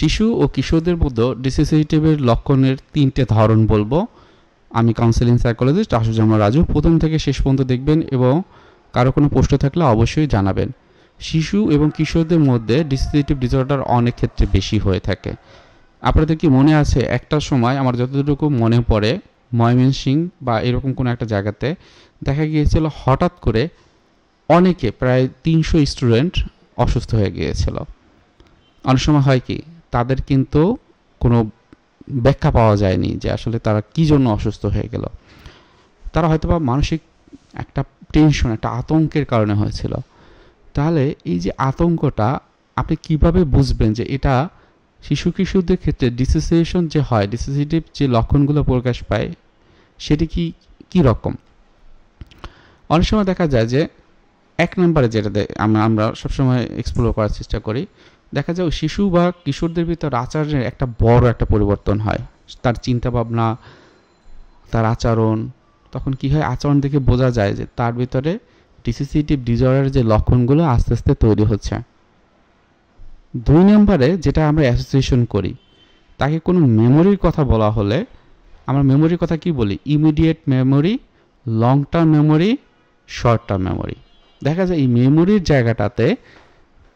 শিশু ও কিশোরদের মধ্যে ডিসোসিয়েটিভের লক্ষণের 3টে ধরন বলবো। আমি কাউন্সেলিং সাইকোলজিস্ট আশুজামা রাজু। প্রথম থেকে শেষ পর্যন্ত দেখবেন এবং কারো কোনো প্রশ্ন থাকলে অবশ্যই জানাবেন। শিশু এবং কিশোরদের মধ্যে ডিসোসিয়েটিভ ডিসঅর্ডার অনেক ক্ষেত্রে বেশি হয়ে থাকে। আপনাদের কি মনে আছে, একটা সময় আমার যতটুকু মনে পড়ে, ময়মনসিংহ বা এরকম কোনো একটা জায়গাতে দেখা গিয়েছিল হঠাৎ করে অনেকে, প্রায় 300 স্টুডেন্ট অসুস্থ হয়ে গিয়েছিল। অনেক সময় হয় কি, তাদের কিন্তু কোনো ব্যাখ্যা পাওয়া যায়নি যে আসলে তারা কী জন্য অসুস্থ হয়ে গেল। তারা হয়তোবা মানসিক একটা টেনশন, একটা আতঙ্কের কারণে হয়েছিল। তাহলে এই যে আতঙ্কটা, আপনি কিভাবে বুঝবেন যে এটা শিশু কিশোরদের ক্ষেত্রে ডিসোসিয়েশন যে হয়, ডিসোসিয়েটিভ যে লক্ষণগুলো প্রকাশ পায় সেটি কি রকম? অনেক সময় দেখা যায় যে এক নম্বরে যেটা আমরা সবসময় এক্সপ্লোর করার চেষ্টা করি, দেখা যায় শিশু বা কিশোরদের ভিতর আচরণের একটা বড় একটা পরিবর্তন হয়। তার চিন্তাভাবনা, তার আচরণ, তখন কি হয়, আচরণ দেখে বোঝা যায় যে তার ভিতরে ডিসোসিয়েটিভ ডিসঅর্ডারের যে লক্ষণগুলো আস্তে আস্তে তৈরি হচ্ছে। 2 নম্বরে যেটা আমরা অ্যাসোসিয়েশন করি, তাকে কোনো মেমোরির কথা বলা হলে আমরা মেমোরির কথা কি বলি? Immediate memory, long term memory, short term memory. দেখা যায় এই মেমোরির জায়গাটাতে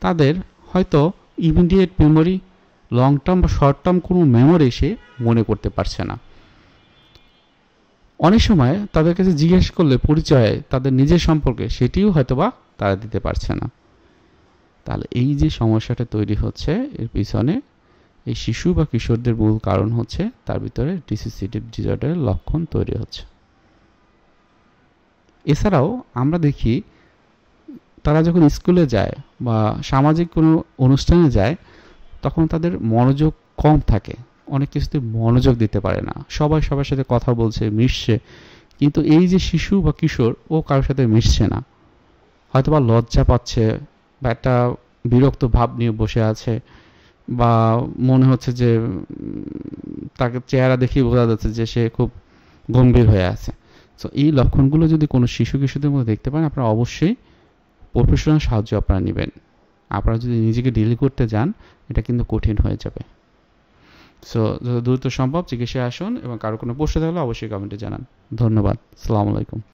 তাদের হয়তো ইমিডিয়েট মেমোরি, লং টার্ম বা শর্ট টার্ম কোনো মেমোরি সে মনে করতে পারছে না। অনেক সময় তাদের কাছে জিজ্ঞেস করলে পরিচয়ে তাদের নিজের সম্পর্কে সেটিও হয়তোবা তারা দিতে পারছে না। তাহলে এই যে সমস্যাটা তৈরি হচ্ছে, এর পিছনে এই শিশু বা কিশোরদের মূল কারণ হচ্ছে তার ভিতরে ডিসোসিয়েটিভ ডিসঅর্ডারের লক্ষণ তৈরি হচ্ছে। এছাড়াও আমরা দেখি তারা যখন স্কুলে যায় বা সামাজিক কোনো অনুষ্ঠানে যায়, তখন তাদের মনোযোগ কম থাকে, অনেক কিছুতে মনোযোগ দিতে পারে না। সবাই সবার সাথে কথা বলছে, মিশছে, কিন্তু এই যে শিশু বা কিশোর, ও কারোর সাথে মিশছে না, হয়তোবা লজ্জা পাচ্ছে বা একটা বিরক্ত ভাব নিয়ে বসে আছে, বা মনে হচ্ছে যে তাকে চেহারা দেখেই বোঝা যাচ্ছে যে সে খুব গম্ভীর হয়ে আছে। সো এই লক্ষণগুলো যদি কোনো শিশু কিশোরদের মধ্যে দেখতে পান, আপনারা অবশ্যই প্রফেশনাল সাহায্য আপনারা নেবেন। আপনারা যদি নিজেকে ডিল করতে যান, এটা কিন্তু কঠিন হয়ে যাবে। সো যত দ্রুত সম্ভব চিকিৎসায় আসুন এবং কারো কোনো প্রশ্ন থাকলে অবশ্যই কমেন্টে জানান। ধন্যবাদ। আসসালামু আলাইকুম।